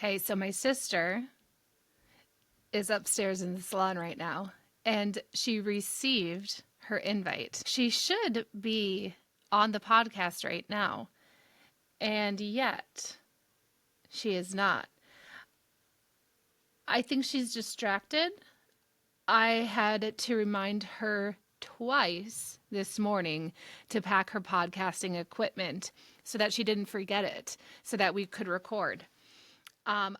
Okay, so my sister is upstairs in the salon right now, and she received her invite. She should be on the podcast right now, and yet she is not. I think she's distracted. I had to remind her twice this morning to pack her podcasting equipment so that she didn't forget it, so that we could record.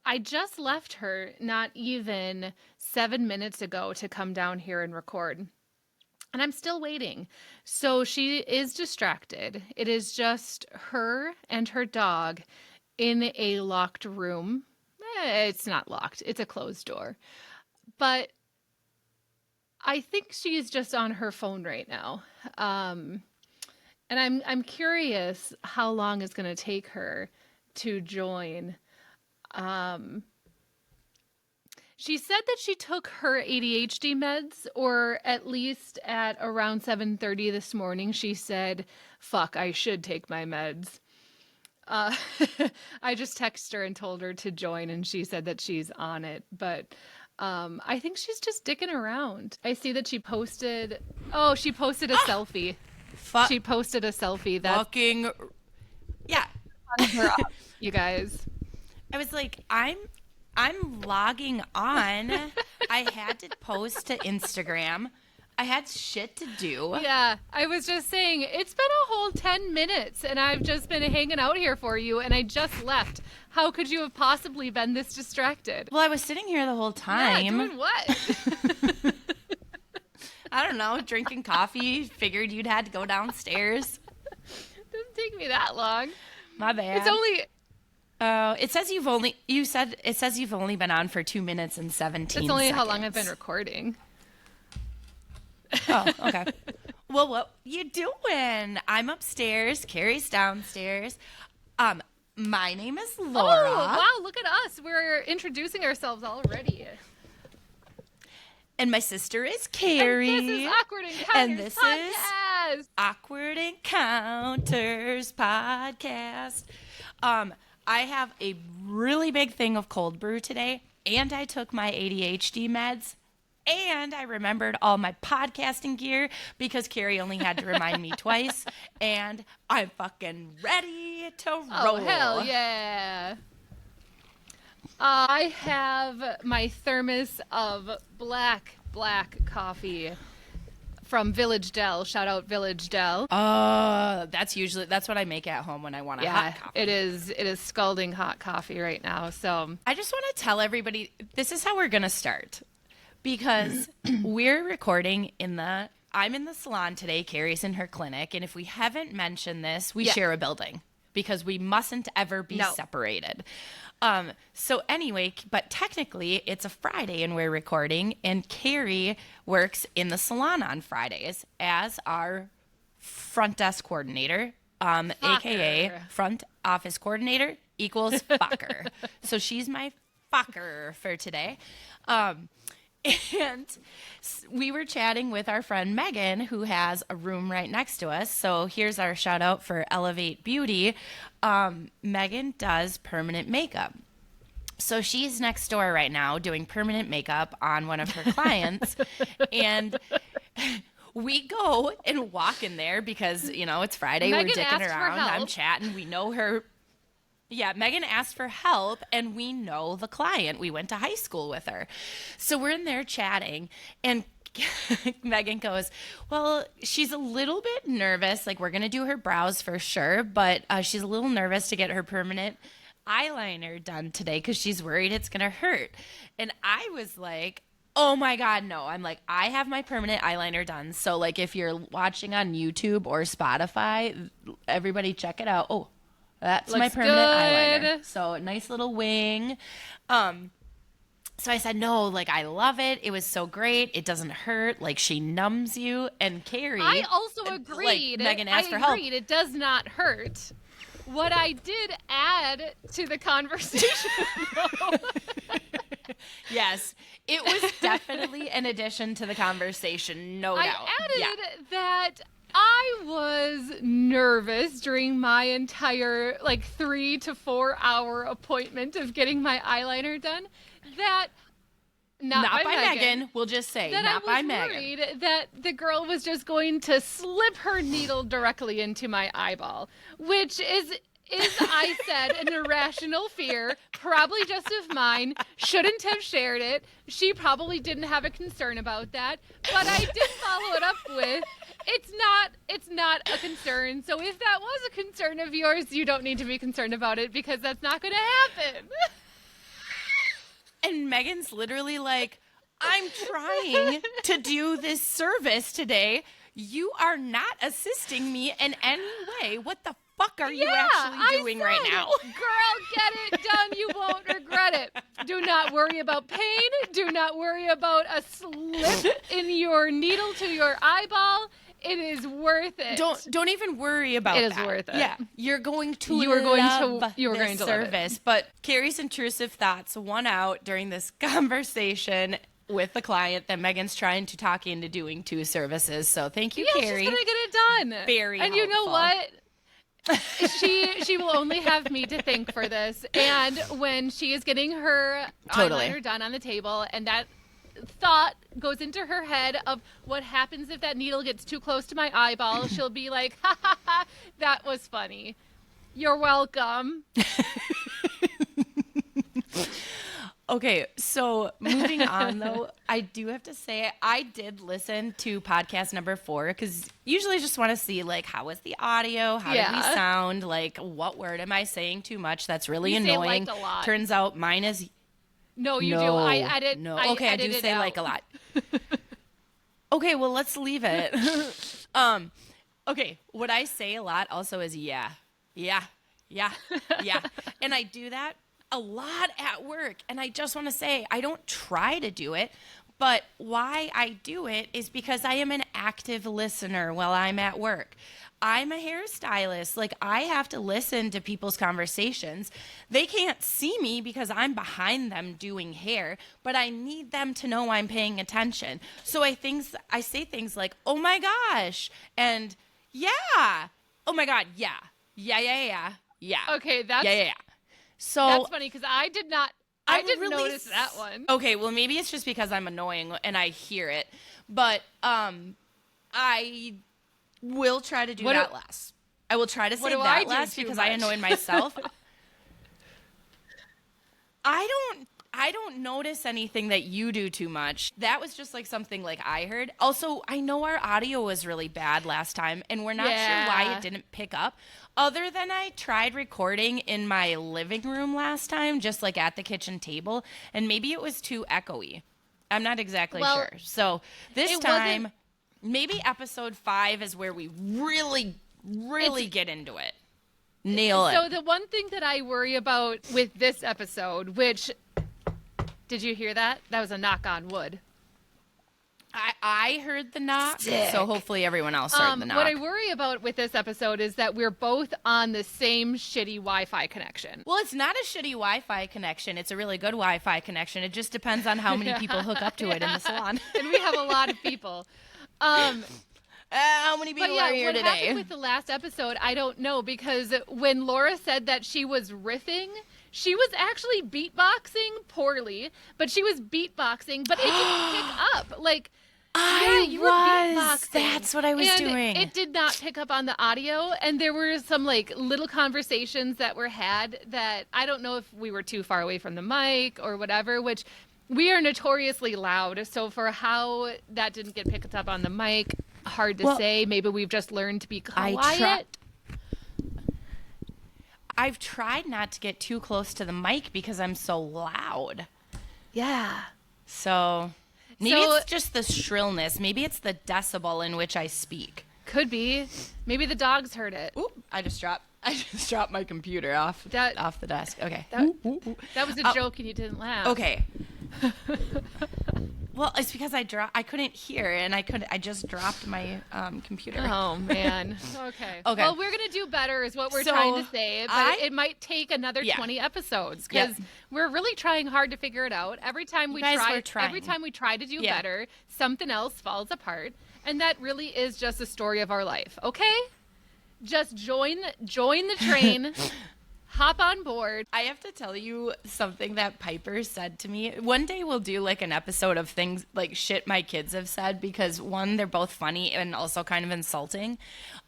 I just left her not even 7 minutes ago to come down here and record. And I'm still waiting. So she is distracted. It is just her and her dog in a locked room. It's not locked. It's a closed door. But I think she's just on her phone right now. And I'm curious how long it's going to take her to join. She said that she took her ADHD meds, or at least at around 7:30 this morning, she said, fuck, I should take my meds. I just texted her and told her to join, and she said that she's on it. But I think she's just dicking around. I see that she posted a selfie. She posted a selfie. That's fucking, yeah. her up, you guys. I was like, I'm logging on. I had to post to Instagram. I had shit to do. Yeah, I was just saying, it's been a whole 10 minutes, and I've just been hanging out here for you, and I just left. How could you have possibly been this distracted? Well, I was sitting here the whole time. Yeah, doing what? I don't know, drinking coffee. Figured you'd had to go downstairs. Doesn't take me that long. My bad. It's only... it says you've only been on for 2 minutes and 17 seconds. That's only how long I've been recording. Oh, okay. Well, what you doing? I'm upstairs. Carrie's downstairs. My name is Laura. Oh, wow, look at us. We're introducing ourselves already. And my sister is Carrie. And this is Awkward Encounters And this Podcast. is Awkward Encounters Podcast. I have a really big thing of cold brew today, and I took my ADHD meds, and I remembered all my podcasting gear because Carrie only had to remind me twice, and I'm fucking ready to roll. Oh, hell yeah. I have my thermos of black coffee from Village Dell. Shout out Village Dell. That's what I make at home when I want a hot coffee. It is scalding hot coffee right now. So I just want to tell everybody, this is how we're going to start. Because we're recording I'm in the salon today, Carrie's in her clinic, and if we haven't mentioned this, we share a building because we mustn't ever be separated. So anyway, but technically it's a Friday and we're recording, and Carrie works in the salon on Fridays as our front desk coordinator, aka front office coordinator equals fucker. So she's my fucker for today. And we were chatting with our friend Megan, who has a room right next to us. So here's our shout out for Elevate Beauty. Megan does permanent makeup. So she's next door right now doing permanent makeup on one of her clients. And we go and walk in there because, it's Friday. Megan we're dicking around. help. I'm chatting. We know her. Yeah, Megan asked for help, and we know the client. We went to high school with her. So we're in there chatting, and Megan goes, well, she's a little bit nervous. Like, we're going to do her brows for sure, but she's a little nervous to get her permanent eyeliner done today because she's worried it's going to hurt. And I was like, oh my God, no. I'm like, I have my permanent eyeliner done. So, like, if you're watching on YouTube or Spotify, everybody check it out. Oh, that's my permanent eyeliner. So nice little wing. So I said, no, like, I love it. It was so great. It doesn't hurt. Like, she numbs you. And Carrie. I also agreed. Like, Megan asked for help. It does not hurt. What I did add to the conversation. Yes, it was definitely an addition to the conversation. No doubt. I added that I was nervous during my entire 3 to 4 hour appointment of getting my eyeliner done that not by Megan. We'll just say that not I by was Megan. worried that the girl was just going to slip her needle directly into my eyeball, which is I said an irrational fear, probably just of mine. Shouldn't have shared it. She probably didn't have a concern about that, but I did follow it up with, it's not a concern. So if that was a concern of yours, you don't need to be concerned about it because that's not going to happen. And Megan's literally like, I'm trying to do this service today. You are not assisting me in any way. What the fuck are you actually doing right now? Girl, get it done. You won't regret it. Do not worry about pain. Do not worry about a slip in your needle to your eyeball. It is worth it. Don't even worry about that. It is worth it. Yeah, you're going to You are going love to this service. But Carrie's intrusive thoughts won out during this conversation with the client that Megan's trying to talk into doing 2 services. So thank you, Carrie. She's gonna get it done. Very and helpful. You know what? she will only have me to thank for this. And when she is getting her eyeliner done on the table, and that thought goes into her head of what happens if that needle gets too close to my eyeball, she'll be like, ha ha ha, that was funny. You're welcome. Okay, so moving on though, I do have to say I did listen to podcast number 4 because usually I just want to see how was the audio, how did we sound, what word am I saying too much that's really annoying. Say a lot. Turns out mine is No, you do. I edit. No, I okay, I do say out. a lot. Okay, well let's leave it. Okay, what I say a lot also is yeah, and I do that a lot at work. And I just want to say, I don't try to do it, but why I do it is because I am an active listener while I'm at work. I'm a hairstylist. I have to listen to people's conversations. They can't see me because I'm behind them doing hair, but I need them to know I'm paying attention. So I say things like, oh my gosh, and yeah, oh my God, yeah. Okay, that's yeah. So that's funny because I didn't notice that one. Okay, well maybe it's just because I'm annoying and I hear it, but I will try to do that less. I will try to say that less because I annoy myself. I don't notice anything that you do too much. That was just something I heard. Also, I know our audio was really bad last time, and we're not sure why it didn't pick up. Other than I tried recording in my living room last time, just at the kitchen table, and maybe it was too echoey. I'm not exactly sure. So this time, maybe episode 5 is where we really get into it. Nail it. So the one thing that I worry about with this episode, which... Did you hear that? That was a knock on wood. I heard the knock, so hopefully everyone else heard the knock. What I worry about with this episode is that we're both on the same shitty Wi-Fi connection. Well, it's not a shitty Wi-Fi connection. It's a really good Wi-Fi connection. It just depends on how many people hook up to it in the salon. And we have a lot of people. How many people are here today? What happened with the last episode, I don't know, because when Laura said that she was riffing... She was actually beatboxing poorly, but she was beatboxing, but it didn't pick up. You were beatboxing. That's what I was doing. It did not pick up on the audio, and there were some little conversations that were had that I don't know if we were too far away from the mic or whatever, which we are notoriously loud. So for how that didn't get picked up on the mic, hard to say. Maybe we've just learned to be quiet. I've tried not to get too close to the mic because I'm so loud. Yeah. So maybe it's just the shrillness. Maybe it's the decibel in which I speak. Could be. Maybe the dogs heard it. Oop, I just dropped my computer off the desk. Okay. That was a joke and you didn't laugh. Okay. Well, it's because I couldn't hear, and I just dropped my computer. Oh man. Okay. Okay. Well, we're gonna do better, is what we're trying to say. But it might take another 20 episodes because we're really trying hard to figure it out. Every time we try to do better, something else falls apart. And that really is just a story of our life, okay? Just join the train, hop on board. I have to tell you something that Piper said to me. One day we'll do like an episode of things like shit my kids have said because one, they're both funny and also kind of insulting.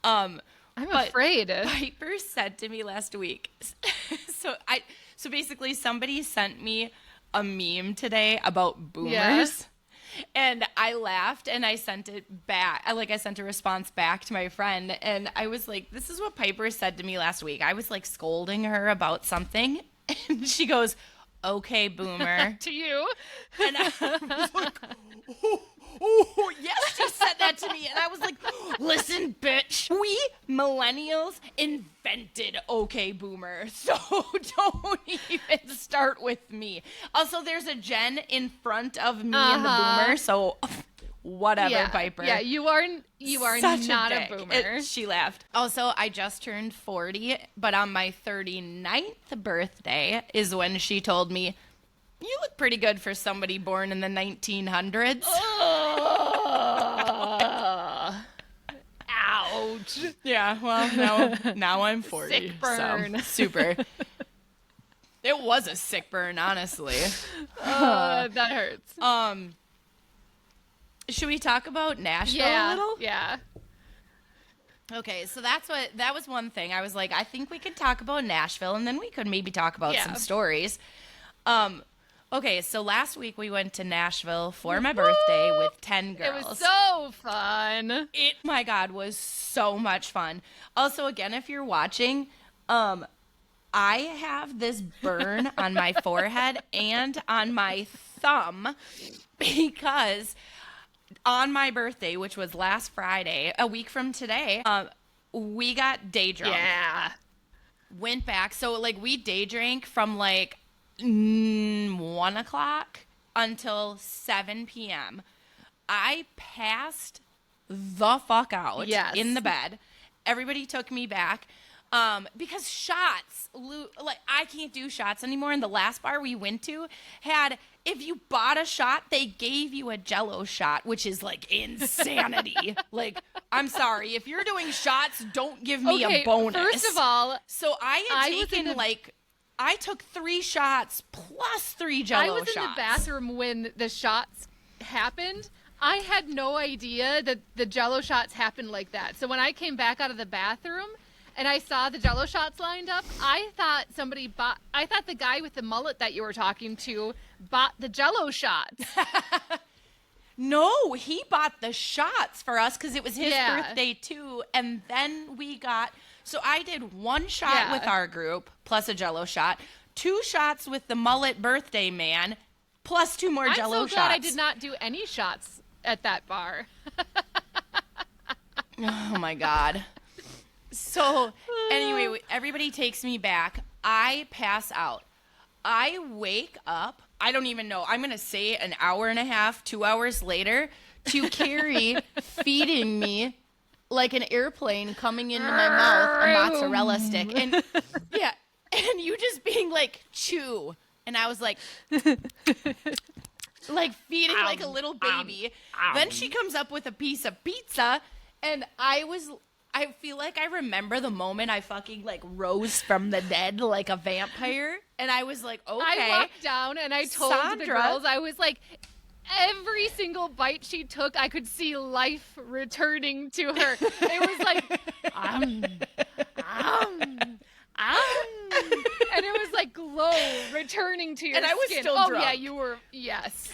I'm afraid. Piper said to me last week. So basically somebody sent me a meme today about boomers. Yeah. And I laughed and I sent it back. I sent a response back to my friend. And I was like, this is what Piper said to me last week. I was like scolding her about something. And she goes, okay, boomer. To you. And I was like, oh, yes, she said that to me. And I was like, listen, bitch, we millennials invented okay, boomer. So don't even start with me. Also, there's a Jen in front of me and the boomer. So whatever, Piper. Yeah, you are Such not a dick. boomer. She laughed. Also, I just turned 40, but on my 39th birthday is when she told me, you look pretty good for somebody born in the 1900s. Ouch. Yeah, well, now I'm 40. Sick burn. So, super. It was a sick burn, honestly. That hurts. Should we talk about Nashville a little? Yeah. Okay, so that was one thing. I was like, I think we could talk about Nashville, and then we could maybe talk about some stories. Okay, so last week we went to Nashville for my birthday with 10 girls. It was so fun. It, my God, was so much fun. Also, again, if you're watching, I have this burn on my forehead and on my thumb because on my birthday, which was last Friday, a week from today, we got day drunk. Yeah. Went back. So, we day drank from, 1 o'clock until 7 p.m. I passed the fuck out in the bed. Everybody took me back because shots, I can't do shots anymore. And the last bar we went to had, if you bought a shot, they gave you a Jell-O shot, which is insanity. I'm sorry. If you're doing shots, don't give me a bonus. First of all, so I took 3 shots plus 3 Jell-O shots. I was in the bathroom when the shots happened. I had no idea that the Jell-O shots happened like that. So when I came back out of the bathroom and I saw the Jell-O shots lined up, I thought the guy with the mullet that you were talking to bought the Jell-O shots. No, he bought the shots for us because it was his birthday too. And then so I did 1 shot with our group plus a Jell-O shot, 2 shots with the mullet birthday man, plus 2 more Jell-O shots. I'm so glad I did not do any shots at that bar. Oh my God. So anyway, everybody takes me back. I pass out. I wake up. I don't even know. I'm going to say an hour and a half, 2 hours later, to Carrie feeding me like an airplane coming into my mouth a mozzarella stick. And and you just being like, chew. And I was like feeding like a little baby. Then she comes up with a piece of pizza, and I feel like I remember the moment I fucking rose from the dead like a vampire, and I was like, okay. I walked down and I told the girls, I was like, every single bite she took, I could see life returning to her. It was like, and it was like glow returning to your skin. And I was still drunk. Oh yeah, you were. Yes.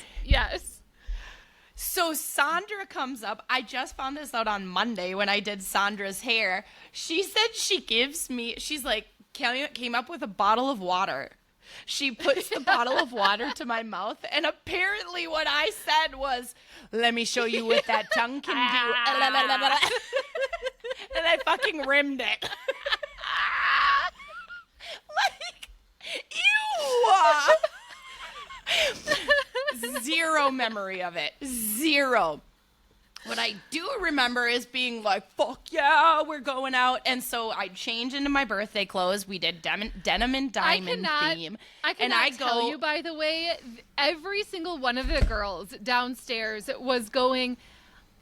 So Sandra comes up. I just found this out on Monday when I did Sandra's hair. She said she's like, came up with a bottle of water. She puts the bottle of water to my mouth, and apparently what I said was, let me show you what that tongue can do. And I fucking rimmed it. Ew! Zero memory of it. Zero. What I do remember is being like, fuck yeah, we're going out. And so I changed into my birthday clothes. We did denim and diamond theme. I cannot tell you, by the way, every single one of the girls downstairs was going,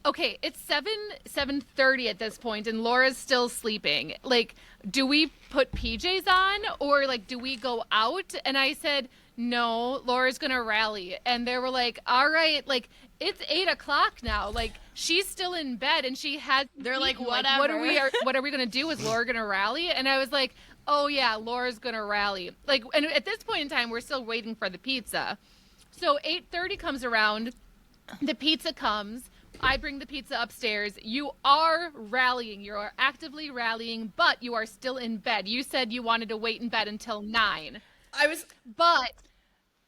Okay, it's 7:30 at this point, and Laura's still sleeping. Like, do we put PJs on, or like, do we go out? And I said, no, Laura's gonna rally. And they were like, all right, like it's 8 o'clock now. Like she's still in bed, and she had. They're like, what whatever. what are we gonna do? Is Laura gonna rally? And I was like, oh yeah, Laura's gonna rally. Like, and at this point in time, we're still waiting for the pizza. So 8:30 comes around, the pizza comes. I bring the pizza upstairs. You are rallying. You are actively rallying, but you are still in bed. You said you wanted to wait in bed until 9. I was But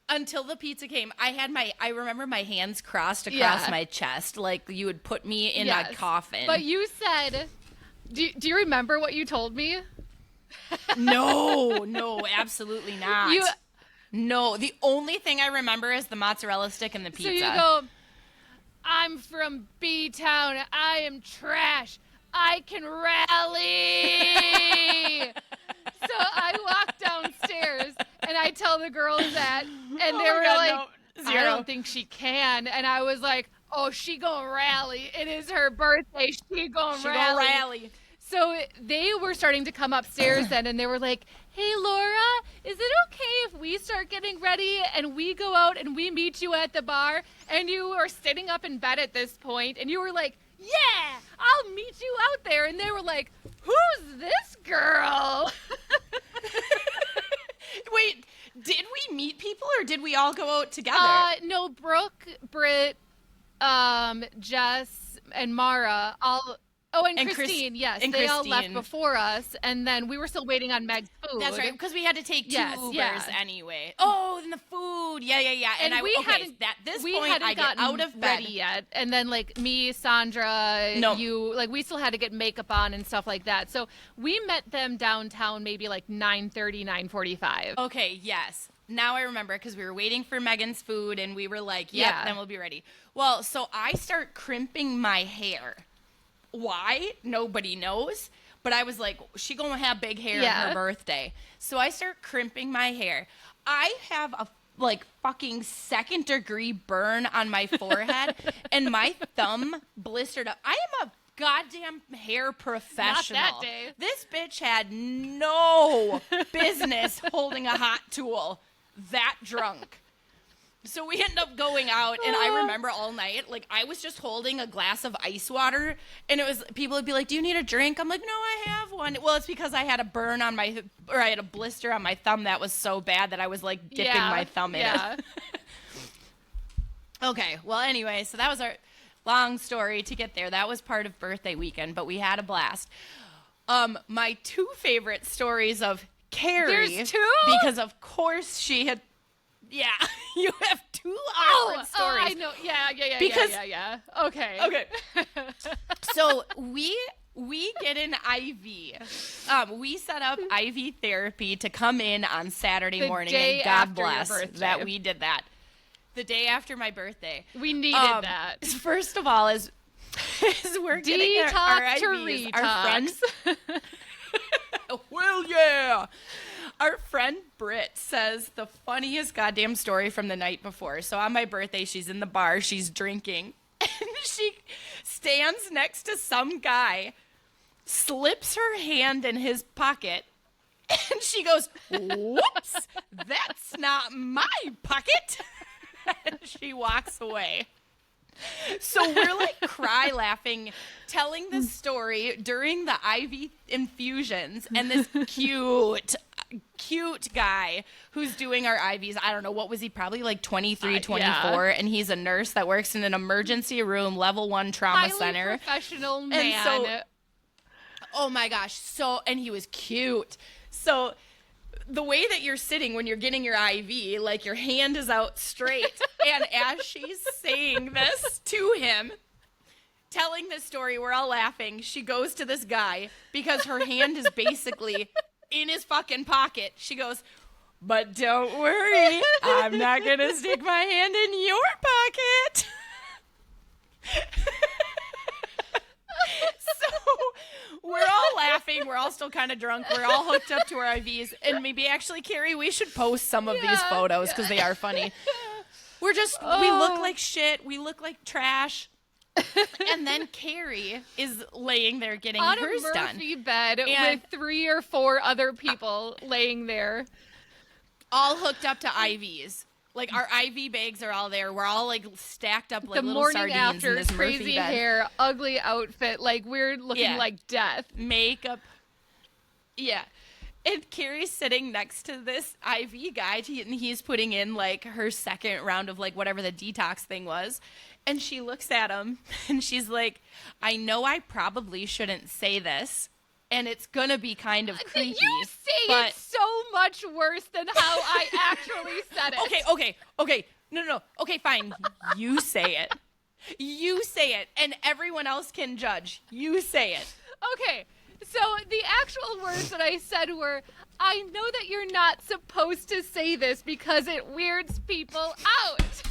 until the pizza came. I remember my hands crossed across my chest, like you would put me in a coffin. But you said, do you remember what you told me? No, absolutely not. No, the only thing I remember is the mozzarella stick and the pizza. So you go, I'm from B-Town. I am trash. I can rally. So I walk downstairs and I tell the girls that, and they were like, no, I don't think she can. And I was like, oh, she gonna rally. It is her birthday. She gonna rally. So they were starting to come upstairs then, and they were like, hey, Laura, is it okay if we start getting ready and we go out and we meet you at the bar? And you were sitting up in bed at this point, and you were like, yeah, I'll meet you out there. And they were like, who's this girl? Wait, did we meet people or did we all go out together? No, Brooke, Britt, Jess, and Mara all... Oh, and Christine, yes. And they all left before us, and then we were still waiting on Meg's food. That's right, because we had to take two Ubers anyway. Oh, and the food. Yeah. And I hadn't gotten out of bed ready yet. And then, like, me, Sandra, you, like, we still had to get makeup on and stuff like that. So we met them downtown maybe, like, 9:30, 9:45. Okay, yes. Now I remember, because we were waiting for Megan's food, and we were like, yep, then we'll be ready. Well, so I start crimping my hair. Why? Nobody knows. But I was like, she gonna have big hair on her birthday. So I start crimping my hair. I have a fucking 2nd-degree burn on my forehead and my thumb blistered up. I am a goddamn hair professional. Not that day. This bitch had no business holding a hot tool that drunk. So we ended up going out, and I remember all night, like, I was just holding a glass of ice water, and it was, people would be like, do you need a drink? I'm like, no, I have one. Well, it's because I had a burn on I had a blister on my thumb that was so bad that I was, like, dipping my thumb in it. Okay, well, anyway, so that was our long story to get there. That was part of birthday weekend, but we had a blast. My 2 favorite stories of Carrie. There's 2? Because, of course, she had... Yeah, you have 2 awkward stories. I know. Yeah. Because, Okay. So we get an IV. We set up IV therapy to come in on Saturday morning, and God bless that we did that. The day after my birthay. We needed that. First of all, as we're getting our IVs, our friends. Well, yeah. Our friend Britt says the funniest goddamn story from the night before. So on my birthday, she's in the bar, she's drinking, and she stands next to some guy, slips her hand in his pocket, and she goes, whoops, that's not my pocket. And she walks away. So we're like cry laughing, telling this story during the IV infusions, and this cute guy who's doing our IVs, I don't know, what was he, probably like 23, 24, and he's a nurse that works in an emergency room, level 1 trauma center. Professional man. And so, oh my gosh, and he was cute. So the way that you're sitting when you're getting your IV, like your hand is out straight, and as she's saying this to him, telling this story, we're all laughing, she goes to this guy, because her hand is basically in his fucking pocket. She goes, but don't worry, I'm not gonna stick my hand in your pocket. So we're all laughing. We're all still kind of drunk. We're all hooked up to our IVs. And maybe actually, Carrie, we should post some of these photos because they are funny. We're just, we look like shit. We look like trash. And then Carrie is laying there getting On a hers done. Murphy bed And- with 3 or 4 other people laying there. All hooked up to IVs. Like, our IV bags are all there. We're all, like, stacked up like The little morning sardines after, in this Murphy crazy bed. hair, ugly outfit, like we're looking Yeah. like death. Makeup. Yeah. And Carrie's sitting next to this IV guy, and he's putting in, like, her second round of, like, whatever the detox thing was. And she looks at him, and she's like, I know I probably shouldn't say this, and it's gonna be kind of creepy. You say but... it so much worse than how I actually said it. Okay. No. Okay, fine. You say it. You say it, and everyone else can judge. You say it. Okay, so the actual words that I said were, I know that you're not supposed to say this because it weirds people out.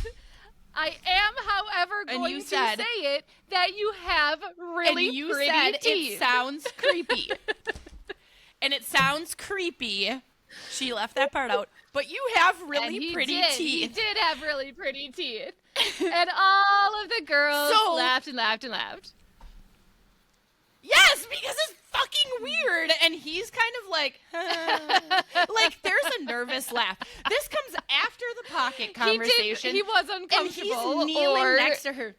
I am, however, going to say it that you have really and you pretty said teeth. It sounds creepy. And it sounds creepy. She left that part out. But you have really pretty teeth. He did have really pretty teeth. And all of the girls laughed and laughed and laughed. Yes, because it's fucking weird. And he's kind of like, like, there's a nervous laugh. This comes after the pocket conversation. He was uncomfortable. And he's kneeling next to her.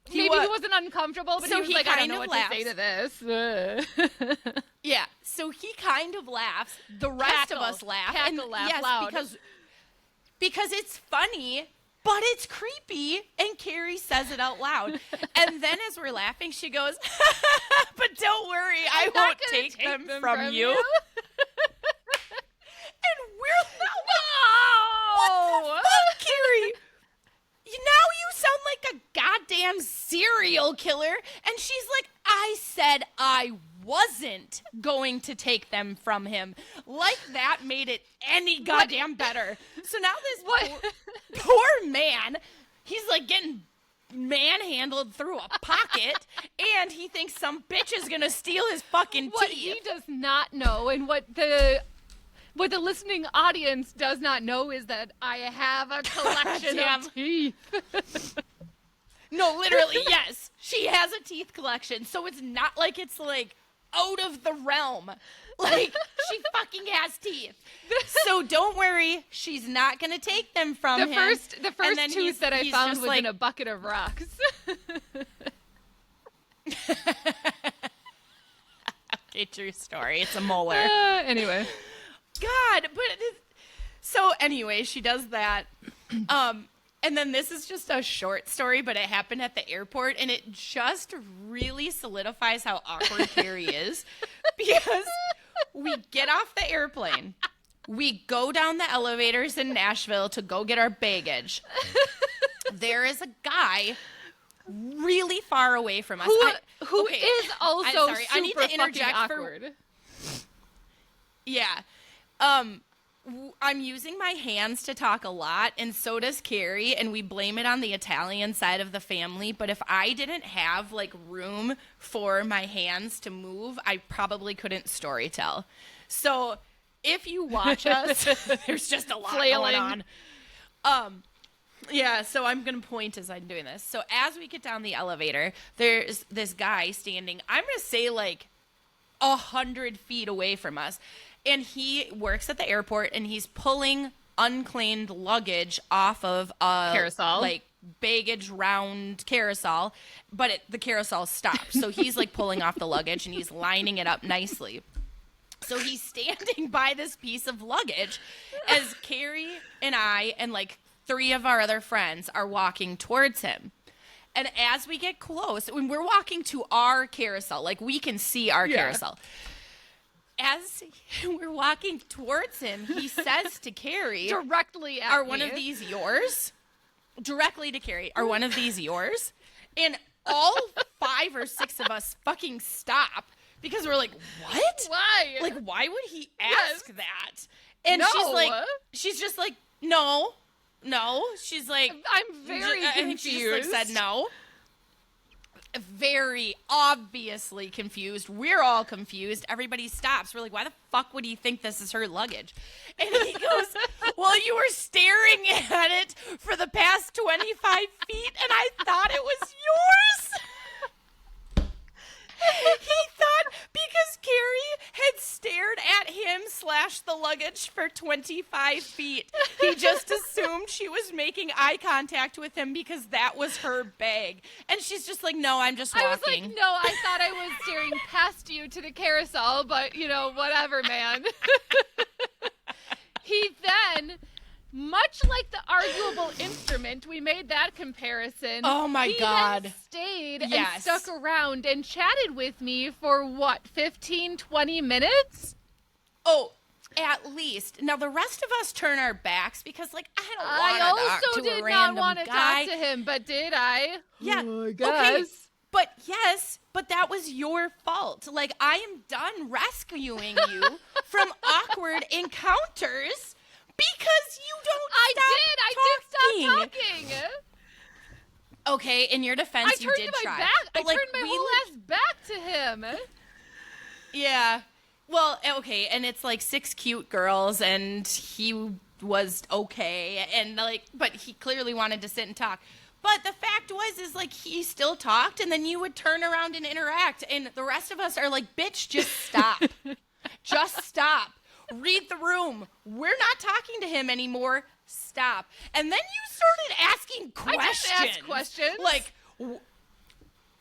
Maybe he wasn't uncomfortable, but so he was like, I don't know what laughs. to say to this. Yeah, so he kind of laughs. The rest of us laugh. Cackle, laugh loud. Because it's funny, but it's creepy, and Carrie says it out loud. And then as we're laughing, she goes, but don't worry, I won't take them from you. And we're no! What the fuck, Carrie? Now you sound like a goddamn serial killer. And she's like, I said I wasn't going to take them from him. Like that made it any goddamn better. So now this poor man, he's like getting manhandled through a pocket, and he thinks some bitch is going to steal his fucking What teeth. he does not know, and what the listening audience does not know, is that I have a collection of teeth. No, literally, yes. She has a teeth collection, so it's not like it's, like, out of the realm. Like, she fucking has teeth. So don't worry, she's not going to take them from him. The first tooth that I found was in a bucket of rocks. Okay, true story. It's a molar. Anyway. God, but so anyway, she does that. And then this is just a short story, but it happened at the airport, and it just really solidifies how awkward Carrie is, because we get off the airplane, we go down the elevators in Nashville to go get our baggage. There is a guy really far away from us. Who is also sorry, I need to interject awkward. Yeah. I'm using my hands to talk a lot, and so does Carrie, and we blame it on the Italian side of the family, but if I didn't have, like, room for my hands to move, I probably couldn't storytell. So if you watch us, there's just a lot Flailing. going on. Yeah, so I'm going to point as I'm doing this. So as we get down the elevator, there's this guy standing, I'm going to say, like, 100 feet away from us. And he works at the airport, and he's pulling unclaimed luggage off of a carousel, like baggage round carousel, but the carousel stopped. So he's like pulling off the luggage, and he's lining it up nicely. So he's standing by this piece of luggage as Carrie and I and like 3 of our other friends are walking towards him. And as we get close, when we're walking to our carousel, like we can see our carousel. As we're walking towards him, he says to Carrie, directly at "Are me. one of these yours?" Directly to Carrie, "Are one of these yours?" And all 5 or 6 of us fucking stop because we're like, "What? Why? Like, why would he ask that?" And she's just like, "No." She's like, I'm very confused. And she just like said no. Very obviously confused. We're all confused. Everybody stops. We're like, why the fuck would he think this is her luggage? And he goes, well, you were staring at it for the past 25 feet, and I thought it was yours. He thought because Carrie had stared at him / the luggage for 25 feet, he just assumed she was making eye contact with him because that was her bag. And she's just like, no, I'm just walking. I was like, no, I thought I was staring past you to the carousel, but, whatever, man. He then, much like the arguable instrument, we made that comparison. Oh, my God. He then stayed Yes. and stuck around and chatted with me for, 15, 20 minutes? Oh, at least. Now, the rest of us turn our backs because, I don't want to talk to a I also did not random want to guy. talk to him, but did I? Yeah. I guess. Okay. But that was your fault. I am done rescuing you from awkward encounters because you don't I did talking. stop talking. Okay, in your defense, I you turned did my try. back. But, I turned my whole ass back to him. Yeah. Well, okay, and it's 6 cute girls, and he was okay, and but he clearly wanted to sit and talk. But the fact is he still talked, and then you would turn around and interact, and the rest of us are like, bitch, just stop. Just stop. Read the room. We're not talking to him anymore. Stop. And then you started asking questions. I just asked questions.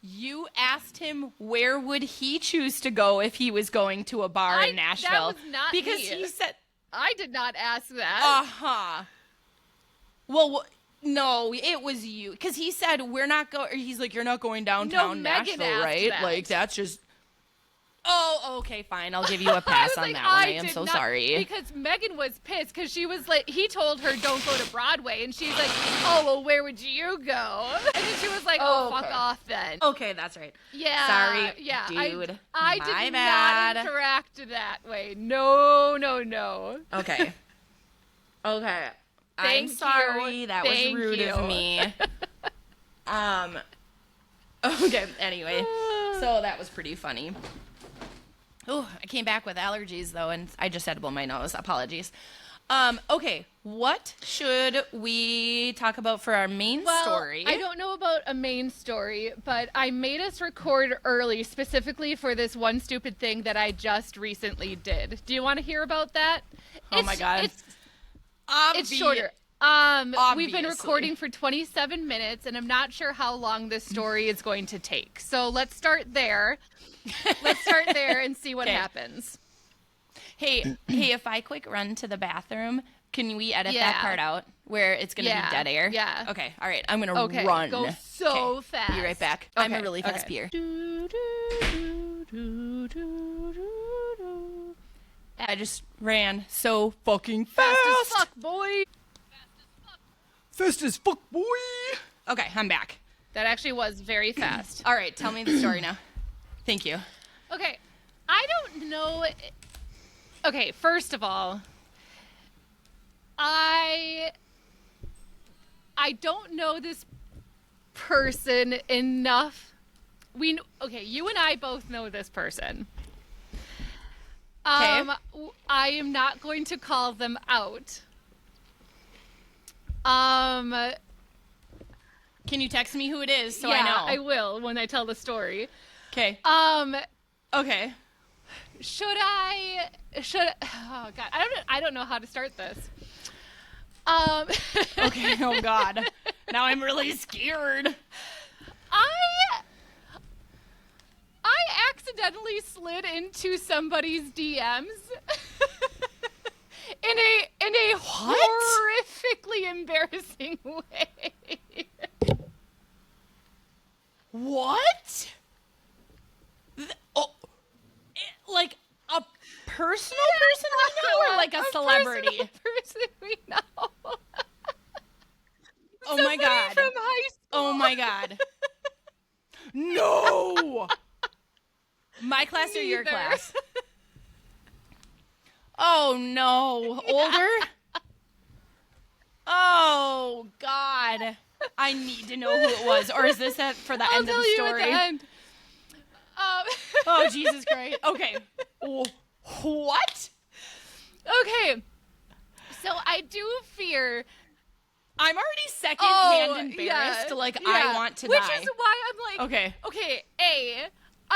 You asked him where would he choose to go if he was going to a bar in Nashville. That was not because me. he said, I did not ask that. uh-huh. Well, no, it was you. Because he said, we're not going, he's like, you're not going downtown Megan Nashville, asked right? that. That's just, oh, okay, fine. I'll give you a pass on that one. I am so sorry. Because Megan was pissed because she was like, he told her don't go to Broadway. And she's like, oh, well, where would you go? And then she was like, oh, fuck off then. Okay, that's right. Yeah. Sorry, yeah, dude. I My did bad. not interact that way. No. Okay. I'm Thank sorry. you. That Thank was rude you. of me. Okay, anyway. So that was pretty funny. Oh, I came back with allergies, though, and I just had to blow my nose. Apologies. Okay, what should we talk about for our main story? I don't know about a main story, but I made us record early specifically for this one stupid thing that I just recently did. Do you want to hear about that? Oh, my God. It's shorter. We've been recording for 27 minutes, and I'm not sure how long this story is going to take. So let's start there. Let's start there and see what happens. Hey, if I quick run to the bathroom, can we edit that part out where it's going to be dead air? Yeah. Okay, all right. I'm going to run. Go so fast. Be right back. Okay. I'm a really fast peer. I just ran so fucking fast. Fast as fuck, boy. Fast as fuck, boy. Okay, I'm back. That actually was very fast. All right, tell me the story now. Thank you. Okay, I don't know. Okay, first of all, I don't know this person enough. You and I both know this person. Okay. I am not going to call them out. Can you text me who it is so yeah, I know? I will when I tell the story. Okay. Okay. Oh God, I don't know how to start this. Okay. Oh God. Now I'm really scared. I accidentally slid into somebody's DMs in a horrifically embarrassing way. What? Like a personal person we know, or like a celebrity? Person we know. Oh my God! From high school. Oh my God! No! My class or your Neither. class? Oh no! Older? Oh God! I need to know who it was, or is this for the I'll end of tell the you story? at the end. Oh Jesus Christ! Okay. What? Okay. So I do fear. I'm already second-hand embarrassed. Yeah, I want to Which die. is why I'm like, Okay. Okay.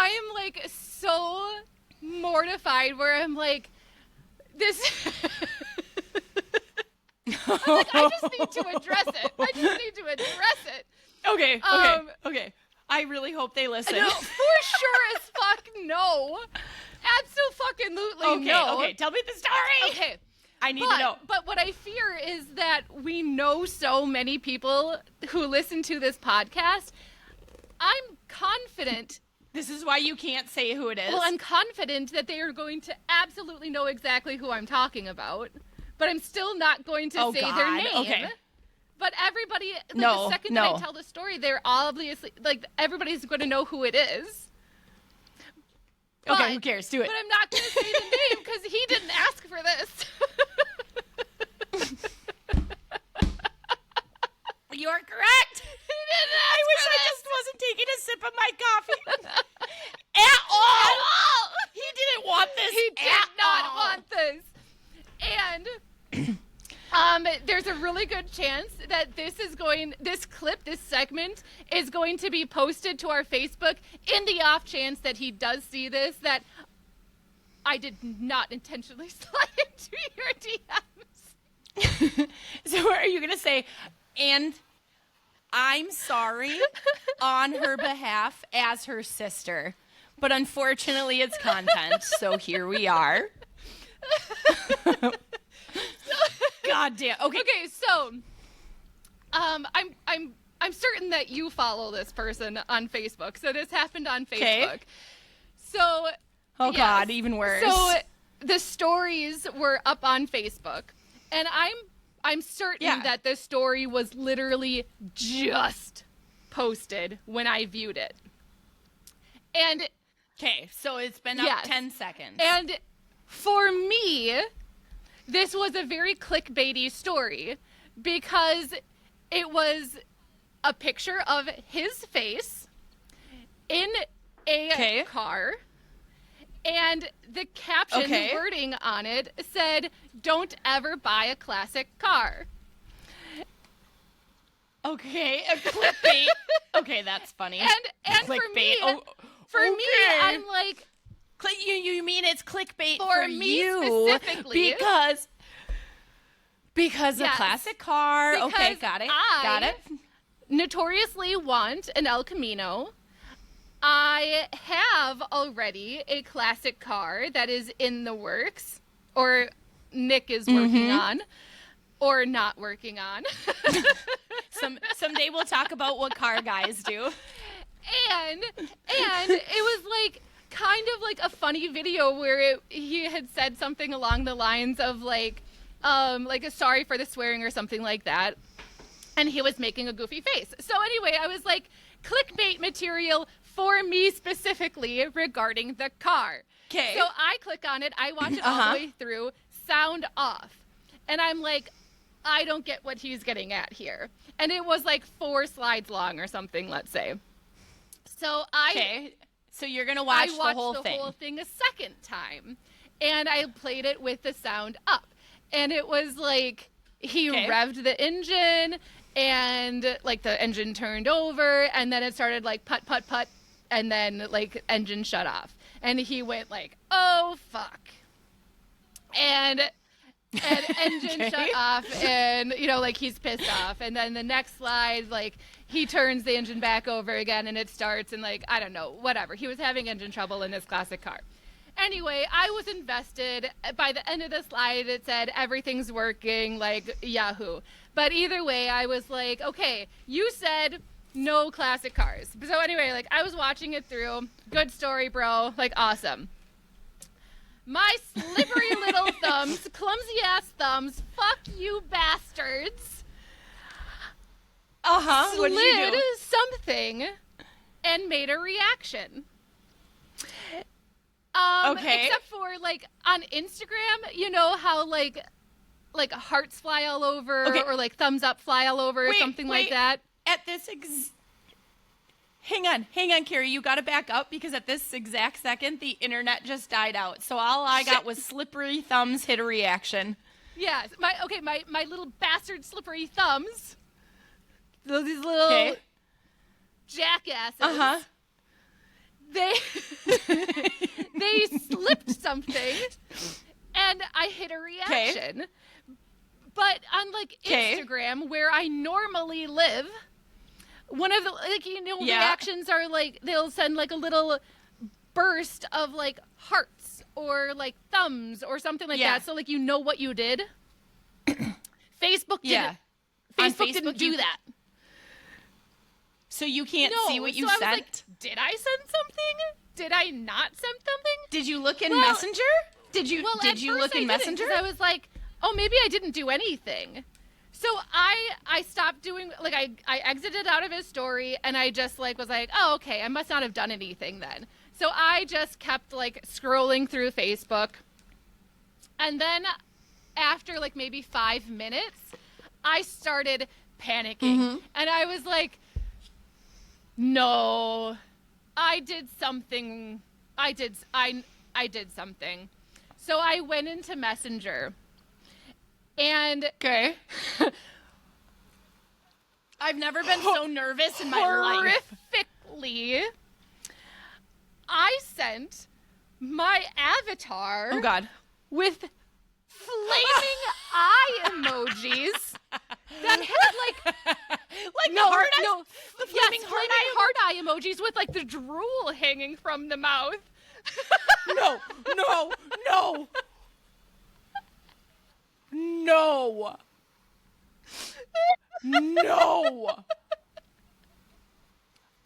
I am like so mortified where I'm like, this. I'm like, I just need to address it. I just need to address it. Okay. I really hope they listen. No, for sure as fuck no. Absolutely no. Okay, tell me the story. Okay. I need to know. But what I fear is that we know so many people who listen to this podcast. I'm confident. This is why you can't say who it is. Well, I'm confident that they are going to absolutely know exactly who I'm talking about. But I'm still not going to say their name. Okay. But everybody, the second that I tell the story, they're obviously, like, everybody's going to know who it is. Okay, who cares? Do it. But I'm not going to say the name because he didn't ask for this. You are correct. He didn't ask I wish for I this. just wasn't taking a sip of my coffee. At all. He didn't want this. He did not want this. And there's a really good chance that this segment is going to be posted to our Facebook in the off chance that he does see this, that I did not intentionally slide into your DMs. So are you going to say, and I'm sorry on her behalf as her sister, but unfortunately it's content, so here we are. God damn. Okay, so I'm certain that you follow this person on Facebook. So this happened on Facebook. Okay. So yes. God, even worse. So the stories were up on Facebook, and I'm certain that the story was literally just posted when I viewed it. And okay, so it's been up 10 seconds. And for me, this was a very clickbaity story because it was a picture of his face in a car, and the caption, the wording on it said, "Don't ever buy a classic car." Okay, a clickbait. Okay, that's funny. And clickbait. For me, I'm like, you mean it's clickbait for me you specifically because a classic car. Because okay, got it. Notoriously want an El Camino. I have already a classic car that is in the works, or Nick is working on, or not working on. Someday we'll talk about what car guys do. And it was like kind of like a funny video where he had said something along the lines of like a sorry for the swearing or something like that. And he was making a goofy face. So anyway, I was like, clickbait material for me specifically regarding the car. Okay. So I click on it. I watch it all the way through. Sound off. And I'm like, I don't get what he's getting at here. And it was like 4 slides long or something, let's say. So So you're going to watch the whole thing. I watched the whole thing a second time. And I played it with the sound up. And it was like he revved the engine and like the engine turned over and then it started like put, put, put. And then like engine shut off. And he went like, oh, fuck. And engine shut off and, you know, like he's pissed off. And then the next slide, like he turns the engine back over again and it starts and like, I don't know, whatever. He was having engine trouble in his classic car. Anyway, I was invested. By the end of the slide, it said everything's working, like Yahoo. But either way, I was like, okay, you said no classic cars. So anyway, like I was watching it through. Good story, bro. Like awesome. My slippery little thumbs, clumsy ass thumbs, fuck you bastards. What did you Slid do? something and made a reaction. Except for like on Instagram, you know how like hearts fly all over or like thumbs up fly all over or something like that. At this Hang on, Carrie. You got to back up because at this exact second, the internet just died out. So all I got was slippery thumbs hit a reaction. Yeah, my little bastard slippery thumbs. These little jackasses. they they slipped something, and I hit a reaction. But on like Instagram, where I normally live, one of the reactions are like they'll send like a little burst of like hearts or like thumbs or something like that. So like what you did. Facebook didn't. Facebook didn't do that. So you can't see what you sent? I was like, did I send something? Did I not send something? Did you look in Messenger? Did you look in Messenger? I was like, oh, maybe I didn't do anything. So I stopped doing, like, I exited out of his story, and I just, like, was like, oh, okay, I must not have done anything then. So I just kept, like, scrolling through Facebook. And then after, like, maybe 5 minutes, I started panicking. And I was like, no, I did something. I did something. So I went into Messenger. And I've never been so nervous in my life. Horrifically, I sent my avatar with flaming eye emojis that had like the flaming heart eye emojis with like the drool hanging from the mouth. No.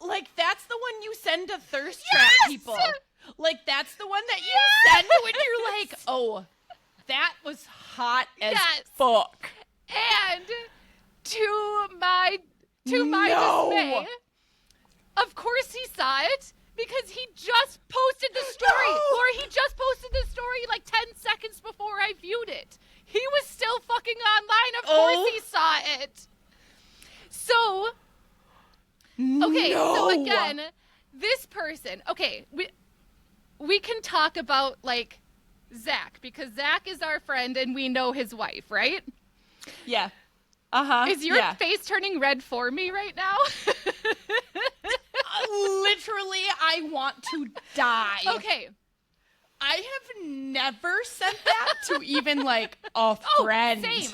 Like, that's the one you send to thirst trap people. Like, that's the one that you send when you're like, oh, that was hot as fuck. And to my dismay, of course he saw it because he just posted the story. Or he just posted the story like 10 seconds before I viewed it. He was still fucking online. Of course he saw it. So, okay, so again, this person, we can talk about, like, Zach, because Zach is our friend and we know his wife, right? Yeah. Is your face turning red for me right now? Literally, I want to die. Okay. I have never sent that to even, like, a friend. Same.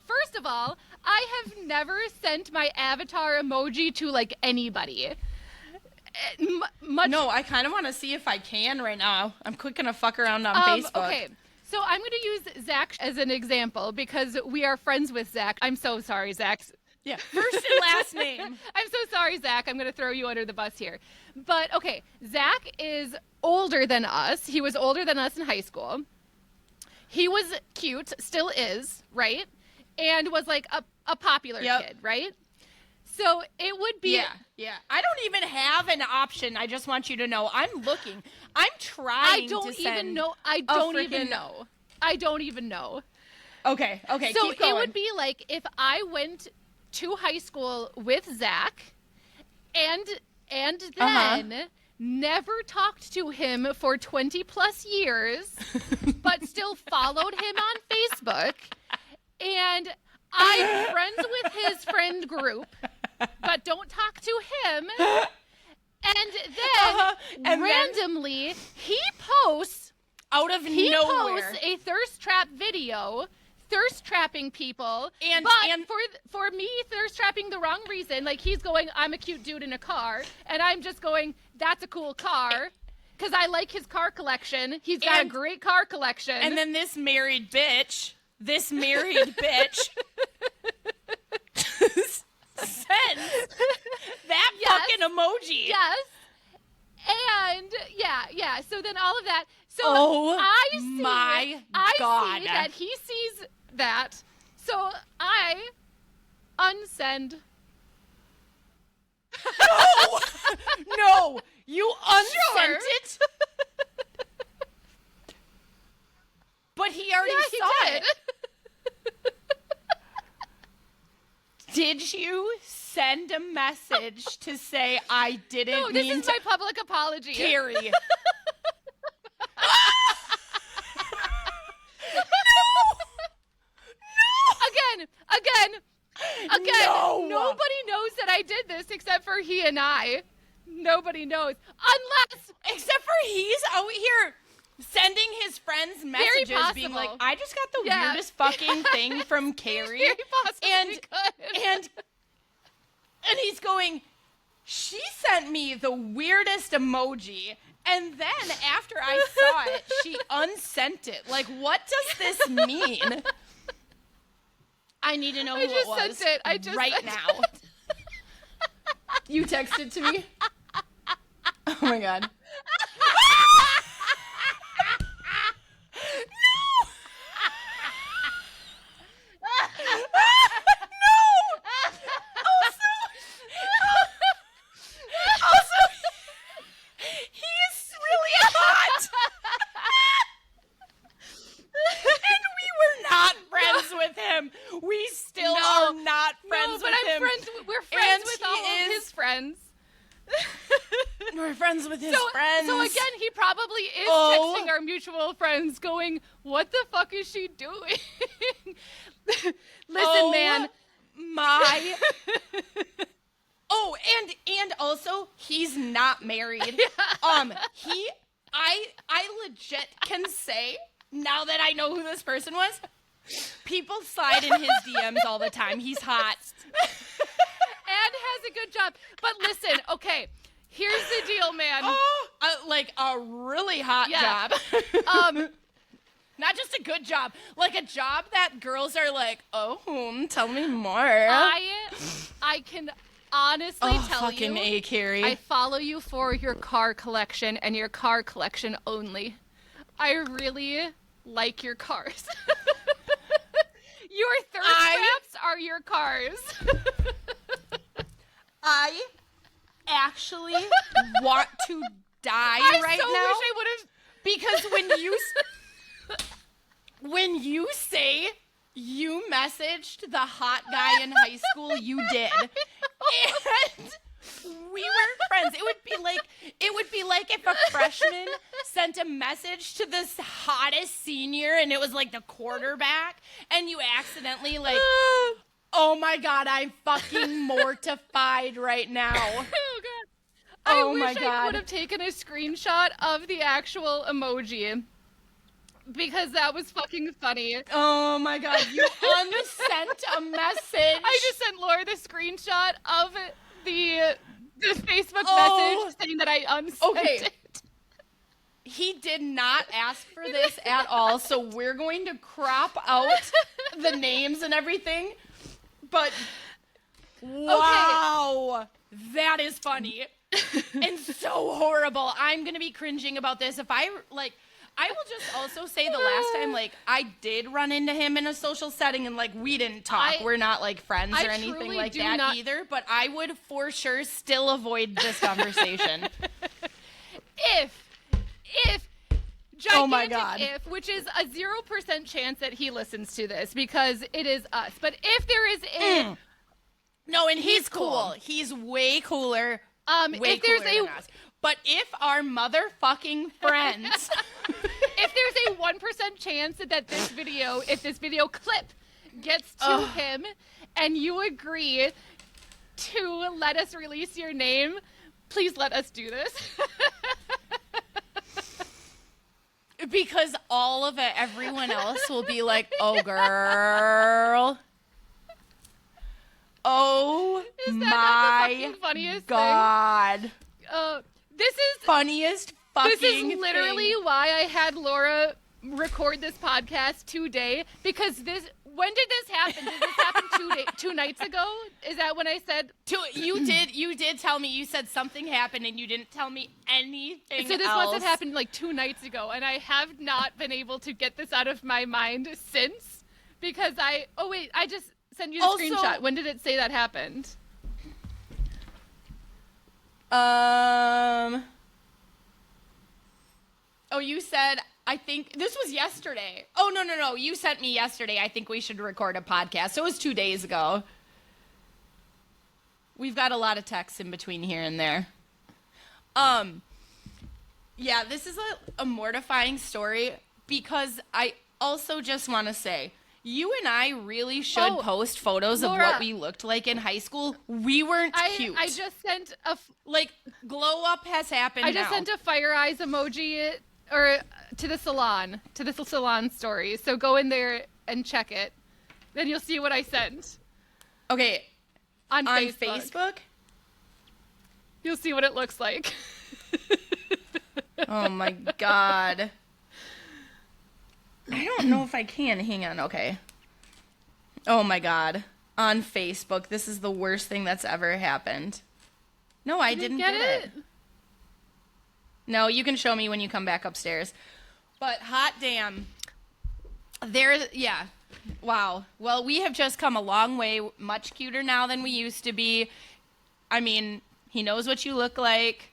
First of all, I have never sent my avatar emoji to, like, anybody. No, I kind of want to see if I can right now. I'm quick gonna fuck around on Facebook. Okay, so I'm going to use Zach as an example because we are friends with Zach. I'm so sorry, Zach. Yeah, first and last name. I'm so sorry, Zach. I'm going to throw you under the bus here. But, okay, Zach is older than us. He was older than us in high school. He was cute, still is, right? And was, like, a popular kid, right? So it would be... Yeah. I don't even have an option. I just want you to know. I'm looking. I'm trying to send I don't even know. Okay, so keep going. It would be like if I went to high school with Zach and then never talked to him for 20 plus years, but still followed him on Facebook, and I'm friends with his friend group, but don't talk to him. And then randomly he posts out of nowhere a thirst trap video, thirst trapping people, and for me thirst trapping the wrong reason. Like, he's going, I'm a cute dude in a car, and I'm just going, that's a cool car, because I like his car collection. He's got a great car collection. And then this married bitch sends that fucking emoji. Yes. And yeah. So then all of that. So I see that he sees that. So I unsend. No, you unsent it. But he already saw it. Did you send a message to say I didn't mean to? No, this is my public apology. Carrie. No. Again. No. Nobody knows that I did this except for he and I. Nobody knows. Unless, except for he's out here sending his friends messages being like, I just got the weirdest fucking thing from Carrie. And he's going, she sent me the weirdest emoji. And then after I saw it, she unsent it. Like, what does this mean? I need to know who it was right now. You texted to me? Oh my God. So again, he probably is texting our mutual friends going, what the fuck is she doing? Listen, man. My. And also, he's not married. I legit can say, now that I know who this person was, people slide in his DMs all the time. He's hot. And has a good job. But listen, okay. Here's the deal, man. Like a really hot job. Not just a good job. Like a job that girls are like, tell me more. I can honestly tell you. Fucking A, Carrie. I follow you for your car collection and your car collection only. I really like your cars. Your thirst traps are your cars. I actually want to die right now. Wish I would have, because when you say you messaged the hot guy in high school, you did. And we were friends. It would be like if a freshman sent a message to this hottest senior and it was like the quarterback and you accidentally like, oh my God, I'm fucking mortified right now. Oh God. I wish I would have taken a screenshot of the actual emoji. Because that was fucking funny. Oh my God, you unsent a message. I just sent Laura the screenshot of the Facebook message saying that I unsent it. He did not ask for this at all, so we're going to crop out the names and everything. But wow, that is funny and so horrible. I'm going to be cringing about this. I will just also say the last time, like, I did run into him in a social setting and, like, we didn't talk. We're not, like, friends or anything like that either. But I would for sure still avoid this conversation. If, gigantic oh my God. if, which is a 0% chance that he listens to this because it is us. But if there is no, and he's cool. He's way cooler. Way cooler than us. But if our motherfucking friends, if there's a 1% chance that this video clip gets to him and you agree to let us release your name, please let us do this. Because all of it, everyone else will be like, oh, girl. Oh, is that my not the fucking funniest God. Thing? This is funniest fucking This is literally why I had Laura record this podcast today, because when did this happen? Did this happen 2 nights ago? Is that when I said you did tell me, you said something happened and you didn't tell me anything So this else. must have happened like 2 nights ago, and I have not been able to get this out of my mind since, because I just sent you the screenshot. When did it say that happened? You said, I think this was yesterday. Oh, no. You sent me yesterday. I think we should record a podcast. So it was 2 days ago. We've got a lot of texts in between here and there. Yeah, this is a mortifying story because I also just want to say, You and I really should Oh, post photos of Laura. what we looked like in high school. We weren't cute. I just sent a like glow up has happened. I just now. sent a fire eyes emoji or to the salon story. So go in there and check it. Then you'll see what I sent. Okay. On Facebook? You'll see what it looks like. Oh my God. I don't know if I can. Hang on. Okay. Oh my God. On Facebook. This is the worst thing that's ever happened. No, I didn't get it. No, you can show me when you come back upstairs. But hot damn. Yeah. Wow. Well, we have just come a long way. Much cuter now than we used to be. I mean, he knows what you look like.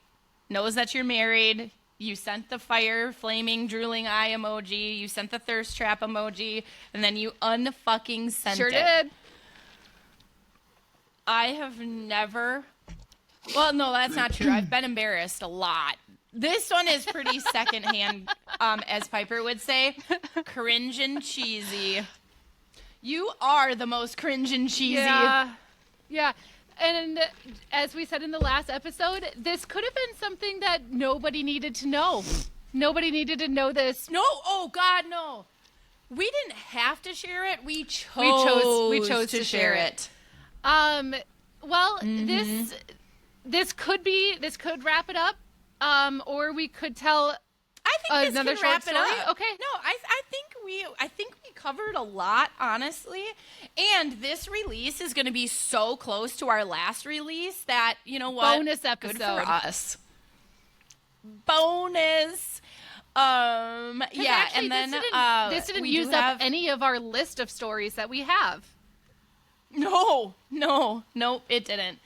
Knows that you're married. You sent the fire, flaming, drooling eye emoji. You sent the thirst trap emoji. And then you unfucking sent it. Sure did. I have never... Well, no, that's not true. I've been embarrassed a lot. This one is pretty secondhand, as Piper would say. Cringe and cheesy. You are the most cringe and cheesy. Yeah. And as we said in the last episode, this could have been something that nobody needed to know. Nobody needed to know this. No, oh God, no. We didn't have to share it. We chose to share it. Well, this could wrap it up. Or we could tell I think another this can wrap short it story. up. Okay. No, I think we covered a lot, honestly. And this release is going to be so close to our last release that, you know what? Bonus episode. Good for us. Bonus. Yeah, Actually, and then this didn't we use do up have... any of our list of stories that we have. No, it didn't.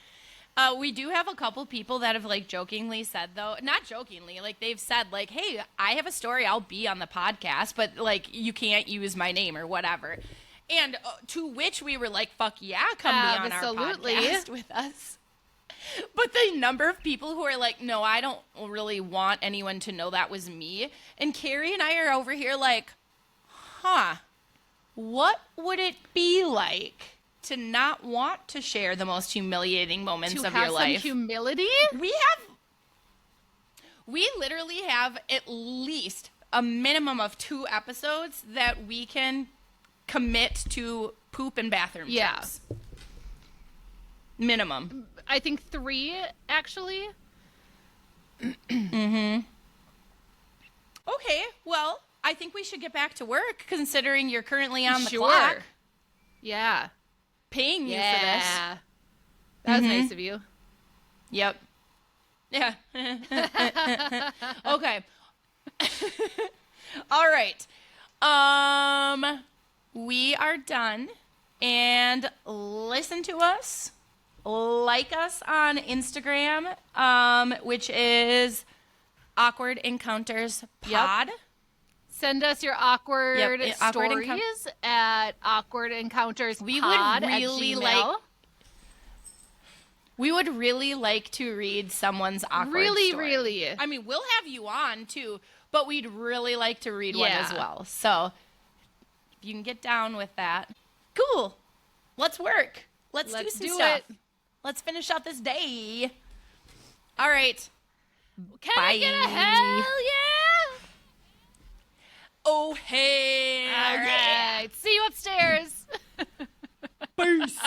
We do have a couple people that have like jokingly said though, not jokingly, like they've said like, hey, I have a story, I'll be on the podcast, but like you can't use my name or whatever. And to which we were like, fuck yeah, come be on our podcast with us. But the number of people who are like, no, I don't really want anyone to know that was me. And Carrie and I are over here like, what would it be like to not want to share the most humiliating moments of your life? To have some humility? We literally have at least a minimum of 2 episodes that we can commit to poop and bathroom trips. Minimum. I think 3, actually. Okay, well, I think we should get back to work, considering you're currently on the clock. Yeah. Paying you for this. That was nice of you. Yep. Yeah. Okay. All right. We are done. And listen to us. Like us on Instagram, which is Awkward Encounters Pod. Yep. Send us your awkward Awkward stories at Awkward Encounters Pod. We would really like to read someone's awkward story. Really. I mean, we'll have you on too, but we'd really like to read one as well. So if you can get down with that, cool. Let's work. Let's do some stuff. Let's finish out this day. All right. Can Bye. I get a hell yeah? Oh, hell All right. See you upstairs. Peace.